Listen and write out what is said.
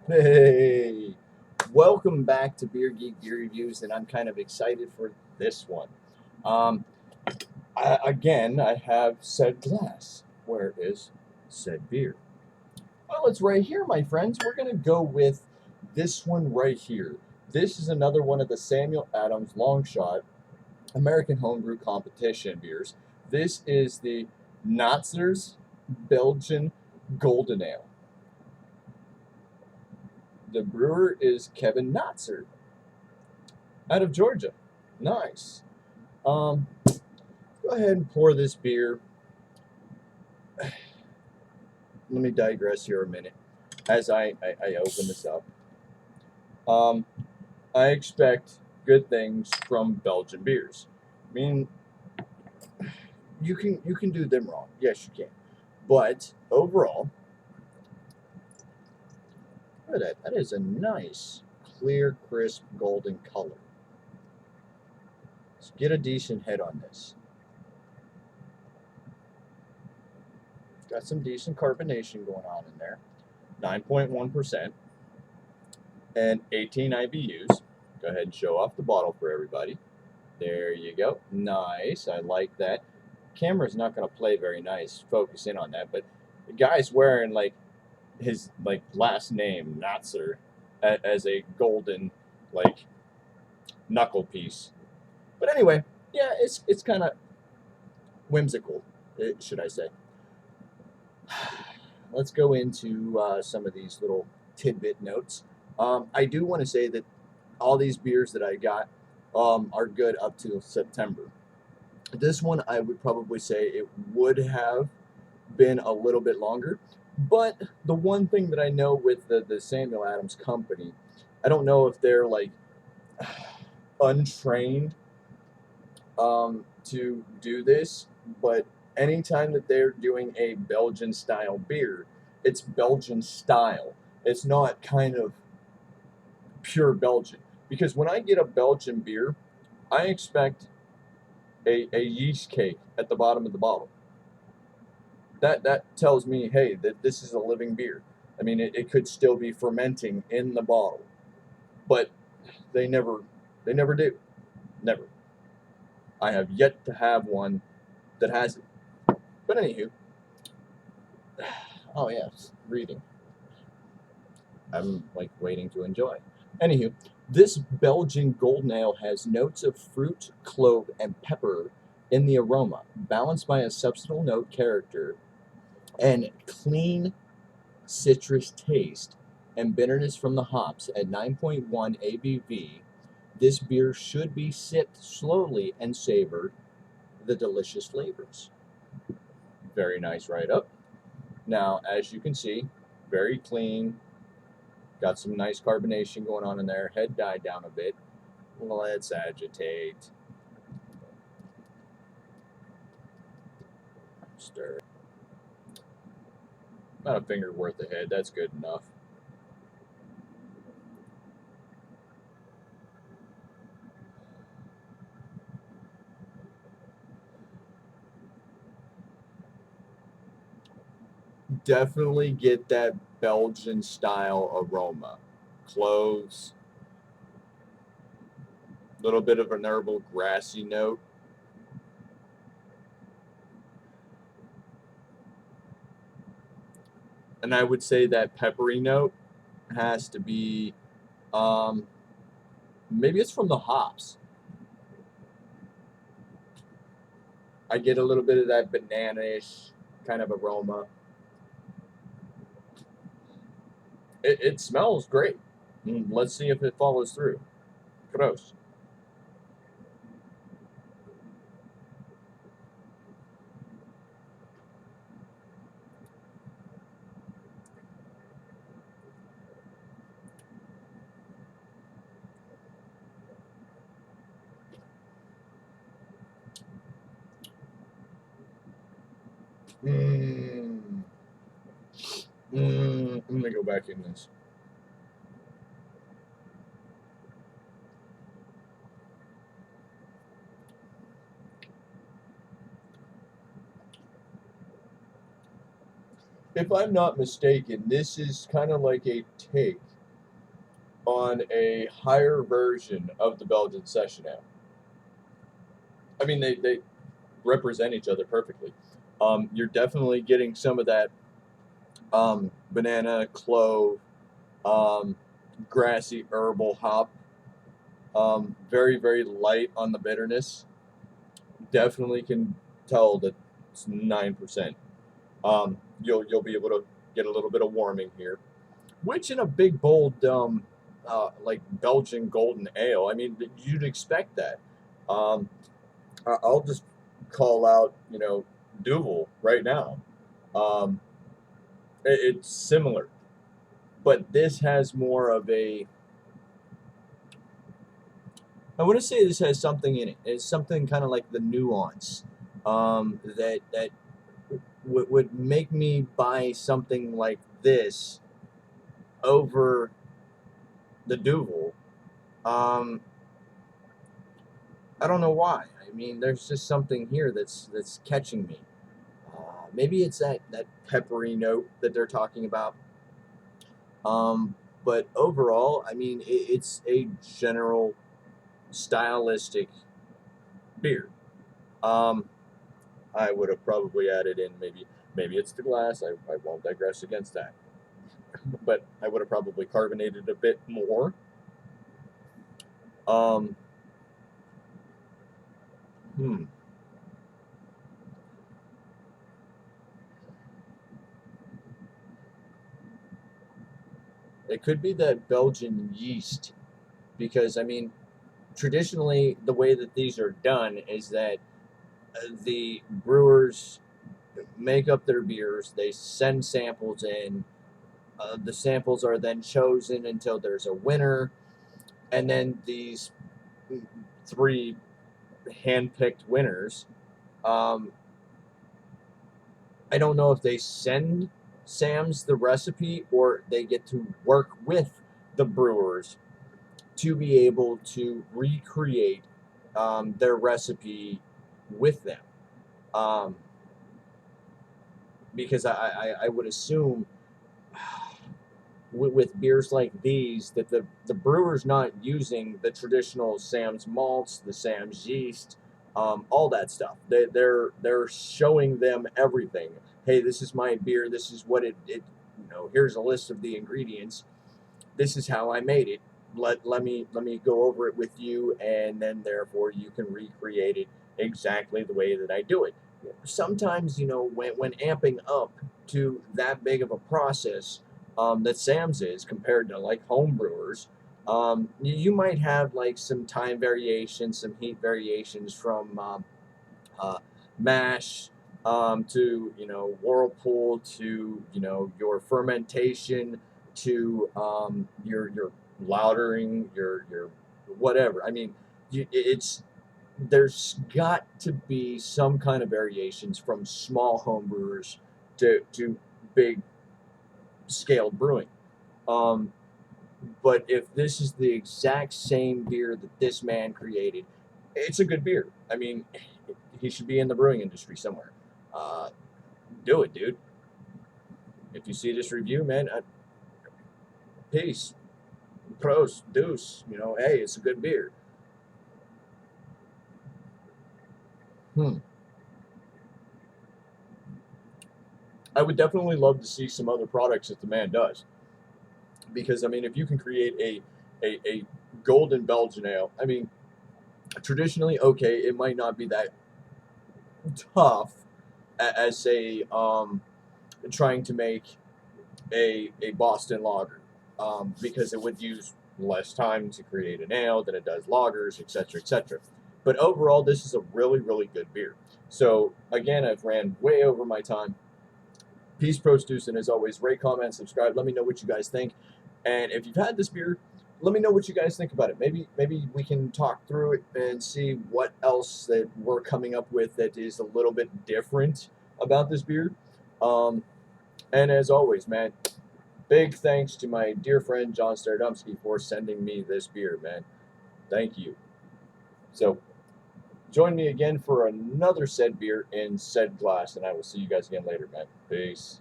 Hey, welcome back to Beer Geek Beer Reviews, and I'm kind of excited for this one. Um, I have said glass. Where is said beer? Well, it's right here, my friends. We're gonna go with this one right here. This is another one of the Samuel Adams Longshot American Homebrew Competition beers. This is the Nanzer's Belgian Golden Ale. The brewer is Kevin Nanzer out of Georgia. Nice. Go ahead and pour this beer. Let me digress here a minute as I open this up. Um, I expect good things from Belgian beers. I mean, you can do them wrong. Yes, you can. But overall, look at that. That is a nice, clear, crisp, golden color. Let's get a decent head on this. Got some decent carbonation going on in there. 9.1% and 18 IBUs. Go ahead and show off the bottle for everybody. There you go. Nice. I like that. Camera's not going to play very nice. Focus in on that. But the guy's wearing like his last name, Natzer, as a golden like knuckle piece. But anyway, yeah, it's kind of whimsical, should I say. Let's go into some of these little tidbit notes. I do want to say that all these beers that I got are good up to September. This one, I would probably say it would have been a little bit longer. But the one thing that I know with the Samuel Adams Company, I don't know if they're like untrained to do this, but anytime that they're doing a Belgian style beer, it's Belgian style. It's not kind of pure Belgian. Because when I get a Belgian beer, I expect a yeast cake at the bottom of the bottle. That tells me, hey, that this is a living beer. I mean, it could still be fermenting in the bottle, but they never they never do. Never. I have yet to have one that has it. But anywho, oh yes, reading. I'm like waiting to enjoy. Anywho, this Belgian golden ale has notes of fruit, clove, and pepper in the aroma, balanced by a substantial note character and clean citrus taste and bitterness from the hops at 9.1 ABV. This beer should be sipped slowly and savored the delicious flavors. Very nice write up. Now, as you can see, very clean. Got some nice carbonation going on in there. Head died down a bit. Let's agitate. Stir. About a finger worth of head. That's good enough. Definitely get that Belgian style aroma. Cloves, a little bit of an herbal grassy note. And I would say that peppery note has to be, um, maybe it's from the hops. I get a little bit of that banana-ish kind of aroma. It smells great. Let's see if it follows through. Gross. Mm. Let me go back in this. If I'm not mistaken, this is kind of like a take on a higher version of the Belgian session ale. I mean, they represent each other perfectly. You're definitely getting some of that banana, clove, um, grassy herbal hop. Very, very light on the bitterness. Definitely can tell that it's 9%. You'll be able to get a little bit of warming here, which in a big bold like Belgian golden ale, I mean you'd expect that. Um, I'll just call out Duvel right now. Um, it's similar, but this has more of a. I want to say this has something in it. It's something kind of like the nuance that would make me buy something like this over the Duvel. Um, I don't know why. I mean, there's just something here that's catching me. Maybe it's that peppery note that they're talking about. Um, but overall, I mean, it's a general stylistic beer. Um, I would have probably added in maybe it's the glass. I won't digress against that. But I would have probably carbonated a bit more. Um, hmm. It could be that Belgian yeast because I mean, traditionally the way that these are done is that the brewers make up their beers, they send samples in, the samples are then chosen until there's a winner, and then these three hand-picked winners, um, I don't know if they send Sam's the recipe or they get to work with the brewers to be able to recreate their recipe with them. Um, because I would assume with beers like these that the brewer's not using the traditional Sam's malts, the Sam's yeast, all that stuff. They're showing them everything. Hey, this is my beer. This is what it here's a list of the ingredients. This is how I made it. Let me go over it with you, and then therefore you can recreate it exactly the way that I do it. Sometimes when amping up to that big of a process that Sam's is compared to like home brewers, you might have like some time variations, some heat variations from uh, mash to whirlpool to your fermentation to your lautering your whatever. I mean, it's there's got to be some kind of variations from small home brewers to big scaled brewing. Um, but if this is the exact same beer that this man created, it's a good beer. I mean, he should be in the brewing industry somewhere. Uh, do it, dude. If you see this review, man, peace, pros, deuce. Hey, it's a good beer. Hmm. I would definitely love to see some other products that the man does, because I mean, if you can create a golden Belgian ale, I mean, traditionally, okay, it might not be that tough as say trying to make a Boston lager, because it would use less time to create an ale than it does lagers, etc., etc. But overall, this is a really, really good beer. So again, I've ran way over my time. Peace, Pro Deuce, and as always, rate, comment, subscribe. Let me know what you guys think. And if you've had this beer, let me know what you guys think about it. Maybe we can talk through it and see what else that we're coming up with that is a little bit different about this beer. Um, and as always, man, big thanks to my dear friend John Stardomsky for sending me this beer, man. Thank you. So join me again for another said beer in said glass, and I will see you guys again later, man. Peace.